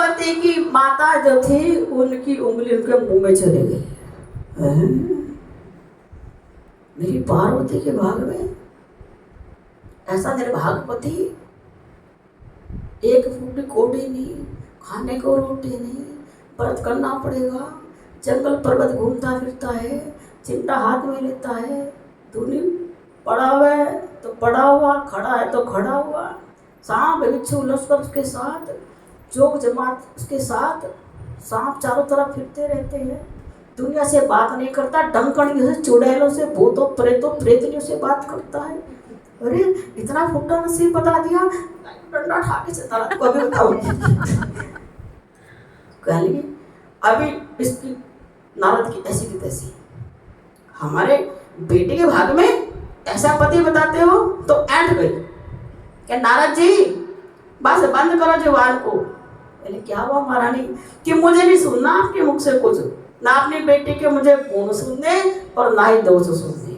पार्वती की माता जो थी उनकी उंगली उनके मुंह में चली गई। मेरी पार्वती के भाग में ऐसा निर्भाग्यवती, एक फूटी कोड़ी नहीं, खाने को रोटी नहीं, व्रत करना पड़ेगा, जंगल पर्वत घूमता फिरता है, चिमटा हाथ में लेता है, धूनी पड़ा हुआ है तो पड़ा हुआ, खड़ा है तो खड़ा हुआ, सांप बिच्छू लश्कर उसके साथ, जोग जमात उसके साथ, सांप चारों तरफ फिरते रहते हैं, दुनिया से बात नहीं करता, डंकणियों से, चुड़ैलों से, भूतों प्रेतों प्रेतनियों से बात करता है। अरे इतना फुट्टा नसीब बता दिया, डंडा ठाके से तारा को अभी बताओ। कहेंगे अभी इसकी नारद की ऐसी की तैसी, हमारे बेटे के भाग में ऐसा पति बताते हो तो ऐंठ गई क्या नारद जी, बस बंद करो जुबान को। पहले क्या हुआ महारानी कि मुझे नहीं सुनना आपके मुख से कुछ, ना अपने बेटे के मुझे गुण सुनने और ना ही दोष सुनने।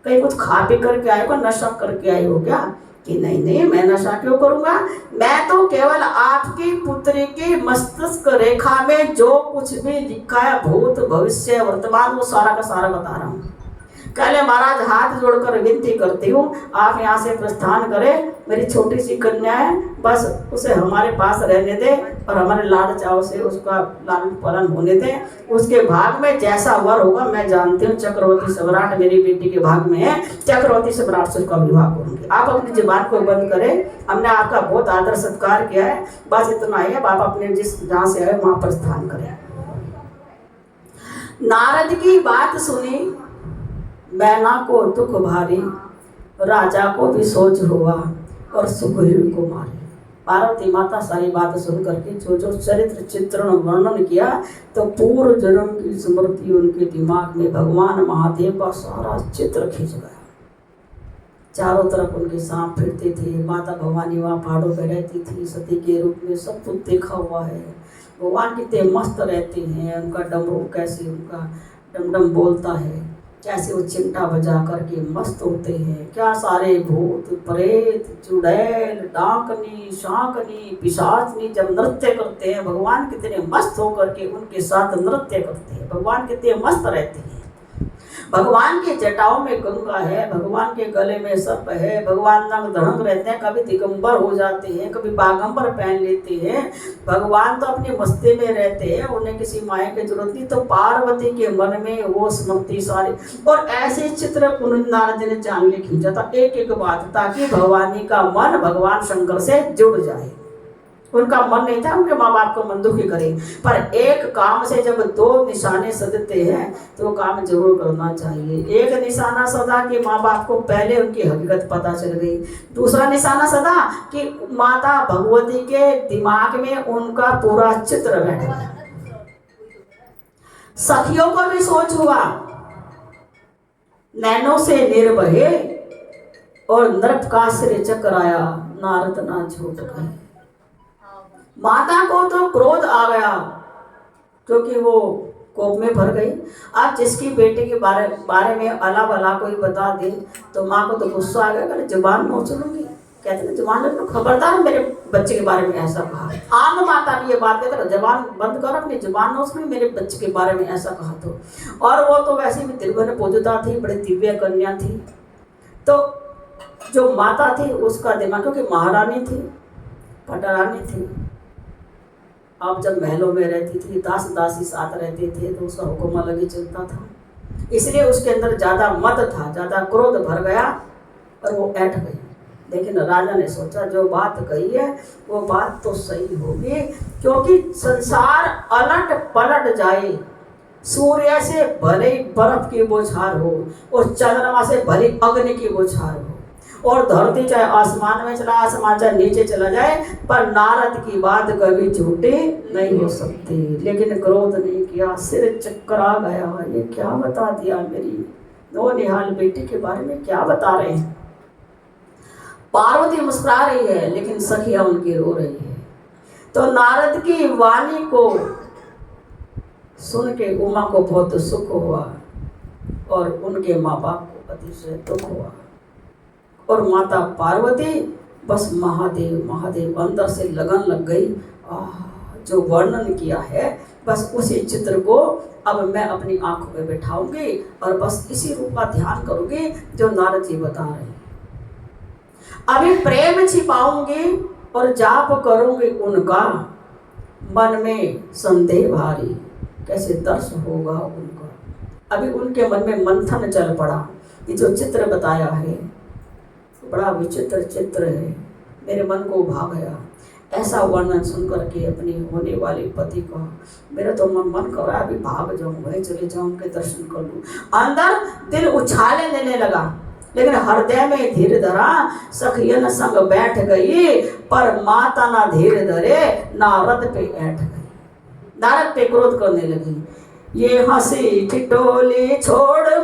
कहीं कुछ खा पी करके आए हो, नशा करके आए हो क्या? कि नहीं नहीं, मैं नशा क्यों करूंगा, मैं तो केवल आपकी पुत्री की मस्तिष्क रेखा में जो कुछ भी लिखा है भूत भविष्य वर्तमान वो सारा का सारा बता रहा हूँ। कहले महाराज हाथ जोड़कर विनती करती हूँ आप यहाँ से प्रस्थान करें, मेरी छोटी सी कन्या है, बस उसे हमारे पास रहने दे और हमारे लाड चाव से उसका लालन पालन होने दे, उसके भाग में जैसा वर होगा मैं जानती हूँ, चक्रवर्ती सम्राट मेरी बेटी के भाग में है, चक्रवर्ती सम्राट से उसका विवाह करूंगी। आप अपनी जुबान को बंद करें, हमने आपका बहुत आदर सत्कार किया है, बस इतना ही है, आप अपने जिस जहाँ से आए वहाँ प्रस्थान करें। नारद की बात सुनी मैना को दुख भारी, राजा को भी सोच हुआ और सुग्रीव को मारी। पार्वती माता सारी बात सुन करके जो जो चरित्र चित्रण वर्णन किया तो पूर्व जन्म की स्मृति उनके दिमाग में भगवान महादेव का सारा चित्र खींच गया। चारों तरफ उनके सांप फिरते थे, माता भवानी वहाँ पहाड़ों पर रहती थी सती के रूप में, सब कुछ देखा हुआ है। भगवान कितने मस्त रहते हैं, उनका डमरू कैसे उनका डमडम बोलता है, कैसे वो चिमटा बजा करके मस्त होते हैं, क्या सारे भूत प्रेत चुड़ैल डाकनी शाकनी पिशाचनी जब नृत्य करते हैं, भगवान कितने मस्त होकर के उनके साथ नृत्य करते हैं, भगवान कितने मस्त रहते हैं। भगवान के जटाओं में गंगा है, भगवान के गले में सर्प है, भगवान नंग धड़ंग रहते हैं, कभी दिगंबर हो जाते हैं, कभी बागंबर पहन लेते हैं, भगवान तो अपनी मस्ती में रहते हैं, उन्हें किसी माया की जरूरत नहीं। तो पार्वती के मन में वो स्मृति सारी और ऐसे चित्र नारद जी ने जान के खींचा था एक एक बात, ताकि भवानी का मन भगवान शंकर से जुड़ जाए। उनका मन नहीं था उनके माँ बाप को मन दुखी करे, पर एक काम से जब दो निशाने सदते हैं तो वो काम जरूर करना चाहिए। एक निशाना सदा कि माँ बाप को पहले उनकी हकीकत पता चल गई, दूसरा निशाना सदा कि माता भगवती के दिमाग में उनका पूरा चित्र बैठ गया। सखियों को भी सोच हुआ, नैनों से निर्भये और नृप का सिर चकराया, नारद ना झूठ कहे। माता को तो क्रोध आ गया क्योंकि वो कोप में भर गई। अब जिसकी बेटे के बारे में अला बला कोई बता दे तो माँ को तो गुस्सा आ गया, जुबान नोच लूंगी। कहते हैं जुबान रखो, खबरदार मेरे बच्चे के बारे में ऐसा कहा। आम माता भी ये बात कहते हैं जबान बंद कर, अपनी जुबान नोच ली, मेरे बच्चे के बारे में ऐसा कहा तो। और वो तो वैसे भी त्रिभुवन पूजिता थी, बड़ी दिव्य कन्या थी। तो जो माता थी उसका दिमाग, क्योंकि महारानी थी, पटरानी थी, अब जब महलों में रहती थी दास दासी साथ रहते थे तो उसका हुक्म अलग ही चलता था, इसलिए उसके अंदर ज़्यादा मद था, ज़्यादा क्रोध भर गया और वो ऐठ गई। लेकिन राजा ने सोचा जो बात कही है वो बात तो सही होगी, क्योंकि संसार अलट पलट जाए, सूर्य से भले बर्फ की बौछार हो और चंद्रमा से भले अग्नि की बौछार हो और धरती चाहे आसमान में चला, आसमान चाहे नीचे चला जाए, पर नारद की बात कभी झूठी नहीं हो सकती। लेकिन क्रोध नहीं किया, सिर चक्कर आ गया, ये क्या बता दिया, मेरी दो निहाल बेटी के बारे में क्या बता रहे हैं। पार्वती मुस्कुरा रही है लेकिन सखियां उनकी रो रही है। तो नारद की वाणी को सुन के उमा को बहुत सुख हुआ और उनके माँ बाप को अतिशय दुख हुआ। और माता पार्वती बस महादेव महादेव अंदर से लगन लग गई जो वर्णन किया है बस उसी चित्र को अब मैं अपनी आंखों में बैठाऊंगी और बस इसी रूप का ध्यान करूंगी जो नारद जी बता रहे हैं। अभी प्रेम छिपाऊंगी और जाप करूंगी उनका, मन में संदेह भारी, कैसे दर्श होगा उनका। अभी उनके मन में मंथन चल पड़ा। ये जो चित्र बताया है बड़ा विचित्र चित्र है, मेरे मन को भा गया। ऐसा वर्णन सुन करके अपनी होने वाले पति का मेरा तो मन कर रहा है अभी भाग जाऊं, वही चले जाऊं, उनके दर्शन कर लूं। अंदर दिल उछाले लेने लगा, लेकिन हृदय में धीर धरा। सखियन संग बैठ गई पर माता ना धीर धरे, नारद पे ऐठ गई। नारद पे क्रोध करने लगी। ये हंसी ठिठोली छोड़